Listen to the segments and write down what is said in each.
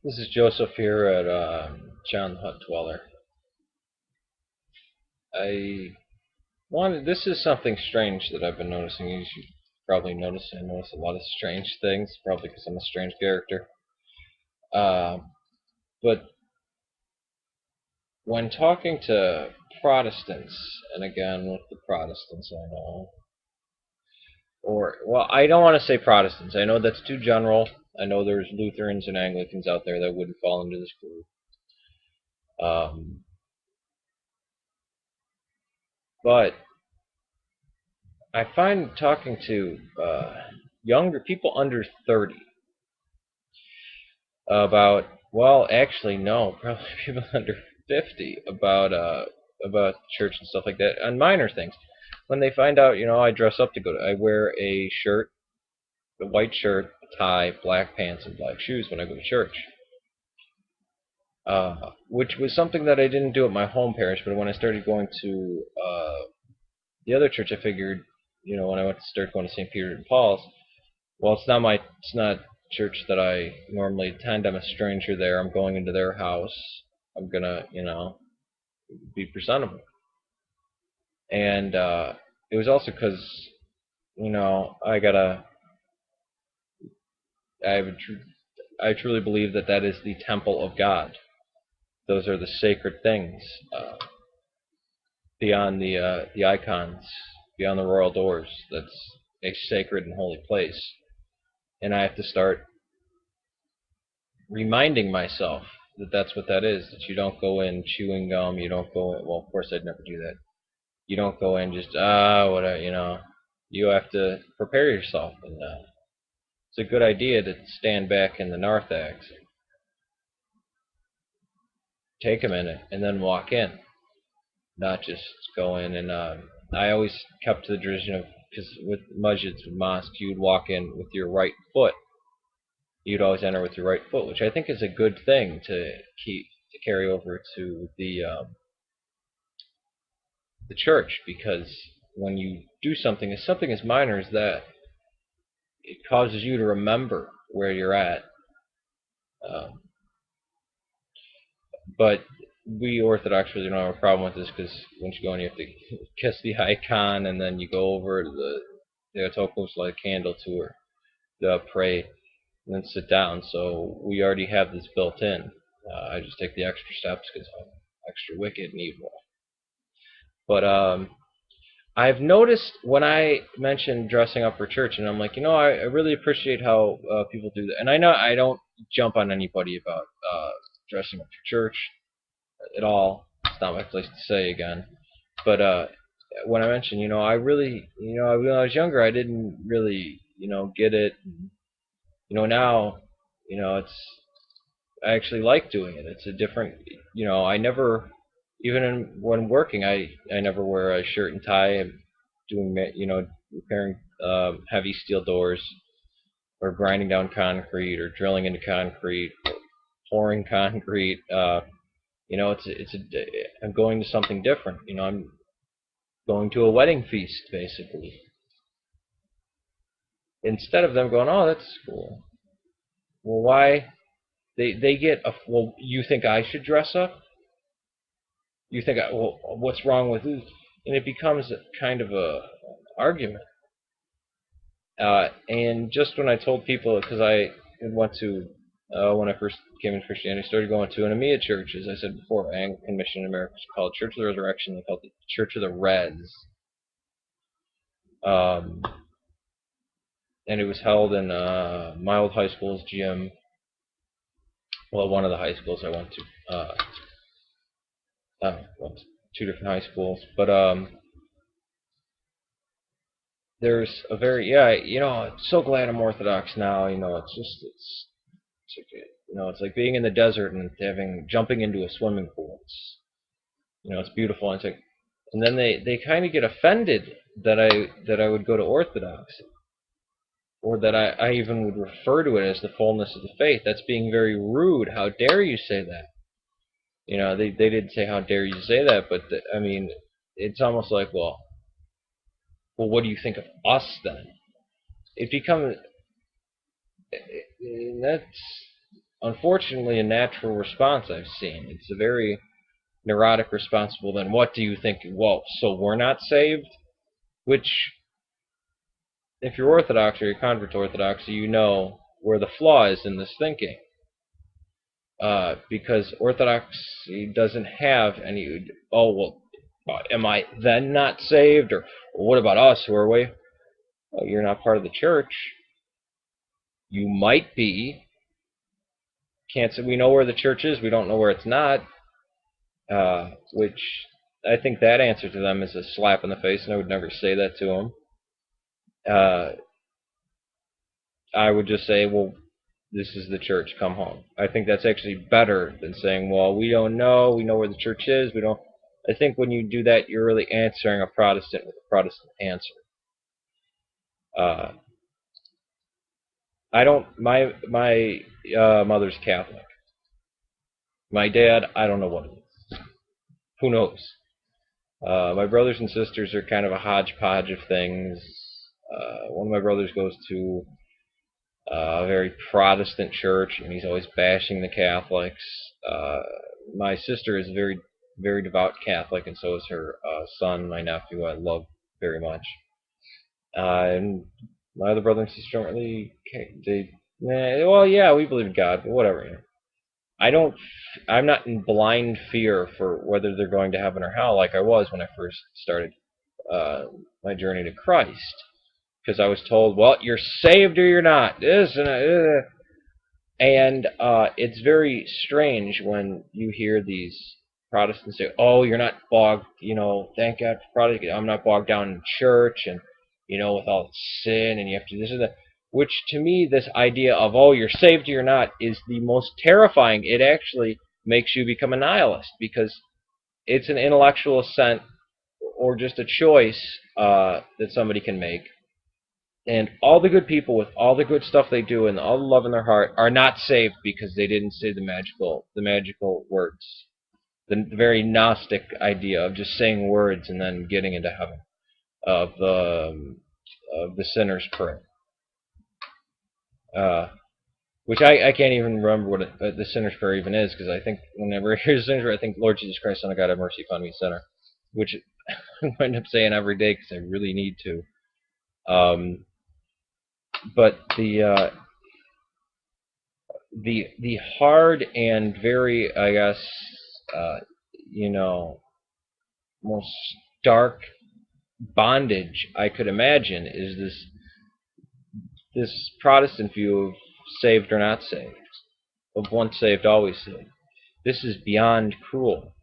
This is Joseph here at John the Hut Dweller. This is something strange that I've been noticing. You should probably notice. I notice a lot of strange things, probably because I'm a strange character. Uh, but when talking to Protestants, and again with the Protestants I know, well, I don't want to say Protestants. I know that's too general. I know there's Lutherans and Anglicans out there that wouldn't fall into this group. But I find talking to younger people under 30 about, well, actually no, probably people under 50 about church and stuff like that, on minor things. When they find out, I dress up to go to, I wear a shirt, a white shirt, a tie, black pants, and black shoes when I go to church. Which was something that I didn't do at my home parish, but when I started going to the other church, I figured, when I went to start going to St. Peter and Paul's, well, it's not church that I normally attend. I'm a stranger there. I'm going into their house. I'm gonna, be presentable. And it was also because, I truly believe that is the temple of God. Those are the sacred things beyond the icons, beyond the royal doors. That's a sacred and holy place. And I have to start reminding myself that that's what that is. That you don't go in chewing gum. You don't go in. Well, of course, I'd never do that. You don't go in just whatever. You have to prepare yourself, and it's a good idea to stand back in the narthex, take a minute, and then walk in, not just go in. And I always kept to the tradition of, because with masjids, with mosques, you'd walk in with your right foot. You'd always enter with your right foot, which I think is a good thing to carry over to the church, because when you do something as minor as that, it causes you to remember where you're at. But we Orthodox really don't have a problem with this, because once you go in, you have to kiss the icon, and then you go over to the Theotokos, light a candle to her, pray, and then sit down. So we already have this built in. I just take the extra steps because I'm extra wicked and evil. But I've noticed when I mention dressing up for church, and I'm like, I really appreciate how people do that. And I know I don't jump on anybody about dressing up for church at all. It's not my place to say again. But when I mention, I really, when I was younger, I didn't really, get it. Now, it's, I actually like doing it. It's a different, I never, even when working, I never wear a shirt and tie. I'm doing, repairing heavy steel doors, or grinding down concrete, or drilling into concrete, or pouring concrete. I'm going to something different. I'm going to a wedding feast, basically. Instead of them going, oh, that's cool. Well, why? They get a, well, you think I should dress up? You think, well, what's wrong with this? And it becomes kind of a argument. And just when I told people, because I went to, when I first came into Christianity, I started going to an EMEA church, as I said before, Anglican Mission in America, it's called Church of the Resurrection. They called it Church of the Reds. And it was held in my old high school's gym. Well, one of the high schools I went to. Well, two different high schools, but there's a very, I'm so glad I'm Orthodox now. It's like, it's like being in the desert and jumping into a swimming pool. It's beautiful. And it's like, and then they kind of get offended that I would go to Orthodoxy, or that I even would refer to it as the fullness of the faith. That's being very rude. How dare you say that? They didn't say how dare you say that, but I mean, it's almost like, well, what do you think of us then? It becomes, that's unfortunately a natural response I've seen. It's a very neurotic response. Well, then what do you think? Well, so we're not saved? Which, if you're Orthodox or you convert to Orthodoxy, you know where the flaw is in this thinking. Because Orthodoxy doesn't have any, oh, well, am I then not saved? Or well, what about us? Who are we? Oh, you're not part of the church. You might be. Can't say we know where the church is. We don't know where it's not. Which I think that answer to them is a slap in the face, and I would never say that to them. I would just say, well, this is the church, come home. I think that's actually better than saying, well, we don't know, we know where the church is, we don't. I think when you do that, you're really answering a Protestant with a Protestant answer. I don't, my mother's Catholic. My dad, I don't know what it is. Who knows? My brothers and sisters are kind of a hodgepodge of things. One of my brothers goes to a very Protestant church, and he's always bashing the Catholics. My sister is very, very devout Catholic, and so is her son, my nephew, I love very much. And my other brother and sister don't really care. Well, yeah, we believe in God, but whatever. You know. I'm not in blind fear for whether they're going to heaven or hell like I was when I first started my journey to Christ. Because I was told, well, you're saved or you're not. This and it's very strange when you hear these Protestants say, oh, you're not bogged, thank God for Protestant, I'm not bogged down in church and, with all sin and you have to this and that. Which to me, this idea of, oh, you're saved or you're not is the most terrifying. It actually makes you become a nihilist because it's an intellectual assent or just a choice that somebody can make. And all the good people with all the good stuff they do and all the love in their heart are not saved because they didn't say the magical words. The very Gnostic idea of just saying words and then getting into heaven, of the sinner's prayer, which I can't even remember what the sinner's prayer even is, because I think whenever I hear the sinner's prayer, I think, Lord Jesus Christ, Son of God, have mercy upon me, sinner, which I end up saying every day because I really need to. But the hard and very, I guess, most stark bondage I could imagine is this Protestant view of saved or not saved, of once saved, always saved. This is beyond cruel.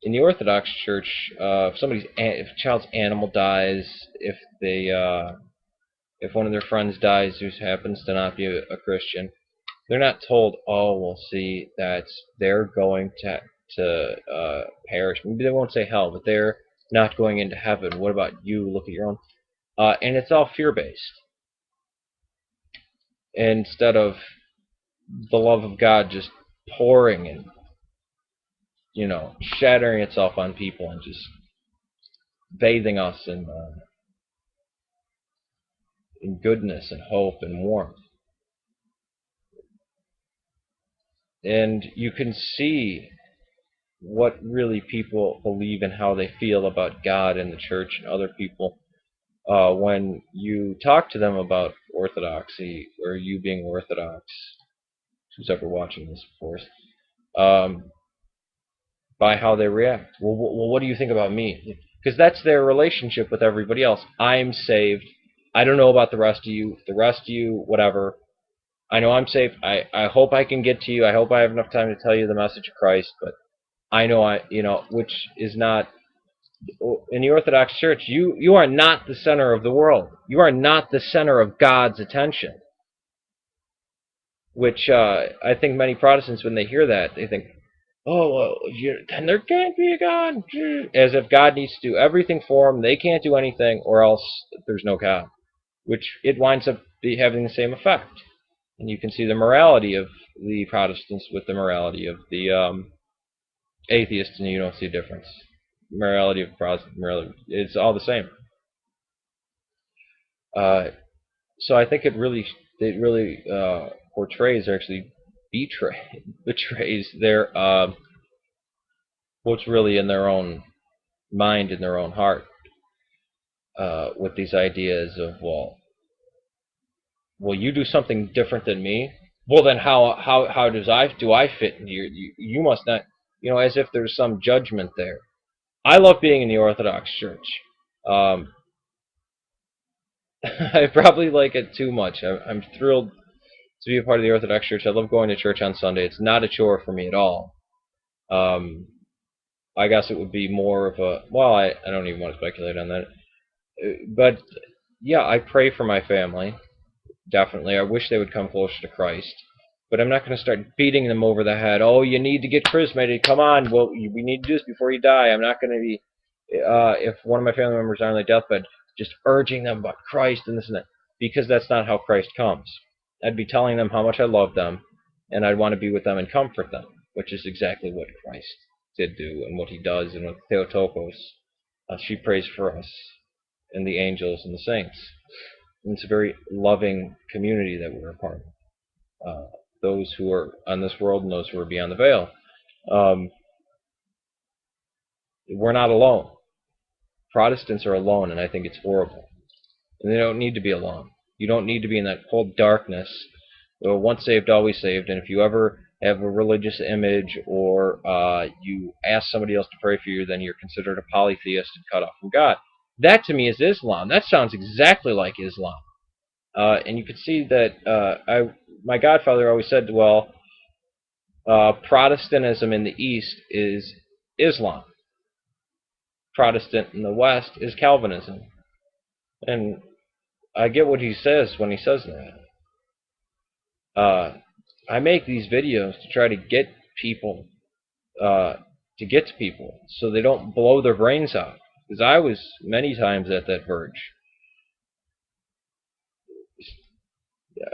In the Orthodox Church, if a child's animal dies, if one of their friends dies who happens to not be a Christian, they're not told, oh, well, see, that they're going to perish. Maybe they won't say hell, but they're not going into heaven. What about you? Look at your own. And it's all fear-based. Instead of the love of God just pouring and, shattering itself on people and just bathing us in goodness and hope and warmth. And you can see what really people believe and how they feel about God and the church and other people when you talk to them about orthodoxy or you being Orthodox, who's ever watching this, of course, by how they react. Well, what do you think about me? Because that's their relationship with everybody else. I'm saved. I don't know about the rest of you. The rest of you, whatever. I know I'm saved. I hope I can get to you. I hope I have enough time to tell you the message of Christ, but I know which is not, in the Orthodox Church, you are not the center of the world. You are not the center of God's attention. Which I think many Protestants, when they hear that, they think, oh, well, then there can't be a God. As if God needs to do everything for them. They can't do anything, or else there's no God. Which it winds up having the same effect. And you can see the morality of the Protestants with the morality of the atheists, and you don't see a difference. Morality of Protestant morality, it's all the same. So I think it really portrays actually betrays their what's really in their own mind, in their own heart, with these ideas of, well, you do something different than me. Well, then how do I fit into you must not, as if there's some judgment there. I love being in the Orthodox Church. Um, I probably like it too much. I'm thrilled to be a part of the Orthodox Church. I love going to church on Sunday. It's not a chore for me at all. I guess it would be more of a, well, I don't even want to speculate on that. But yeah, I pray for my family. Definitely. I wish they would come closer to Christ. But I'm not going to start beating them over the head. Oh, you need to get chrismated. Come on. Well, we need to do this before you die. I'm not going to be, if one of my family members are on their deathbed, just urging them about Christ and this and that. Because that's not how Christ comes. I'd be telling them how much I love them, and I'd want to be with them and comfort them, which is exactly what Christ did do and what he does. And with Theotokos, she prays for us and the angels and the saints. And it's a very loving community that we're a part of. Those who are on this world and those who are beyond the veil. We're not alone. Protestants are alone, and I think it's horrible. And they don't need to be alone. You don't need to be in that cold darkness. Once saved, always saved. And if you ever have a religious image or you ask somebody else to pray for you, then you're considered a polytheist and cut off from God. That to me is Islam. That sounds exactly like Islam. And you could see that my godfather always said, well, Protestantism in the East is Islam. Protestant in the West is Calvinism. And I get what he says when he says that. I make these videos to try to get people, to get to people so they don't blow their brains out. Because I was many times at that verge.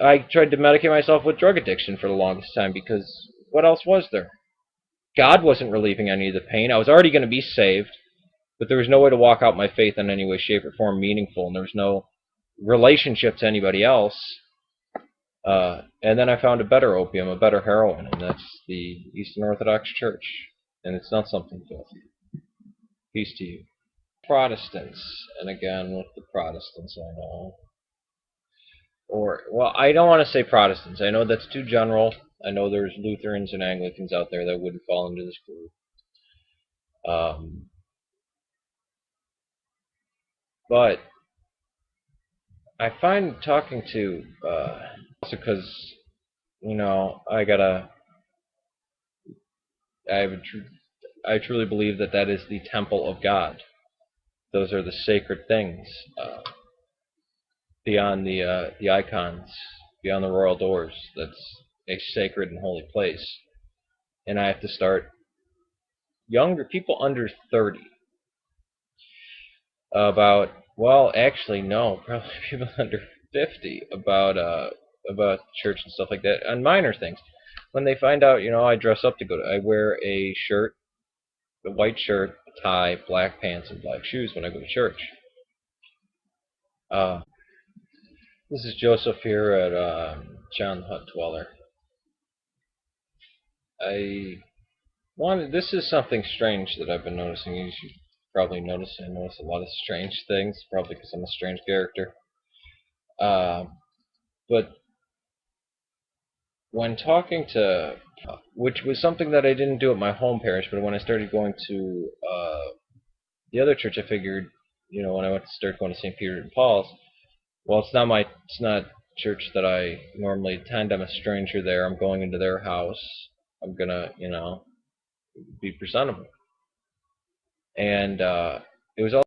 I tried to medicate myself with drug addiction for the longest time because what else was there? God wasn't relieving any of the pain. I was already going to be saved, but there was no way to walk out my faith in any way, shape, or form meaningful, and there was no relationship to anybody else. And then I found a better opium, a better heroin, and that's the Eastern Orthodox Church. And it's not something filthy. Peace to you. Protestants, and again with the Protestants I know. Well, I don't want to say Protestants. I know that's too general. I know there's Lutherans and Anglicans out there that wouldn't fall into this group. But I find talking to, also because, I truly believe that is the temple of God. Those are the sacred things, beyond the icons, beyond the royal doors. That's a sacred and holy place. And I have to start younger people under 30 about, well, actually no, probably people under 50 about church and stuff like that, on minor things. When they find out, I dress up to go to, I wear a shirt, a white shirt, a tie, black pants, and black shoes when I go to church. This is Joseph here at John the Hut Dweller. This is something strange that I've been noticing. You should probably notice. I notice a lot of strange things, probably because I'm a strange character. But when talking to, which was something that I didn't do at my home parish, but when I started going to the other church, I figured, when I went to start going to St. Peter and Paul's, well, it's not church that I normally attend. I'm a stranger there. I'm going into their house. I'm gonna, be presentable. And it was all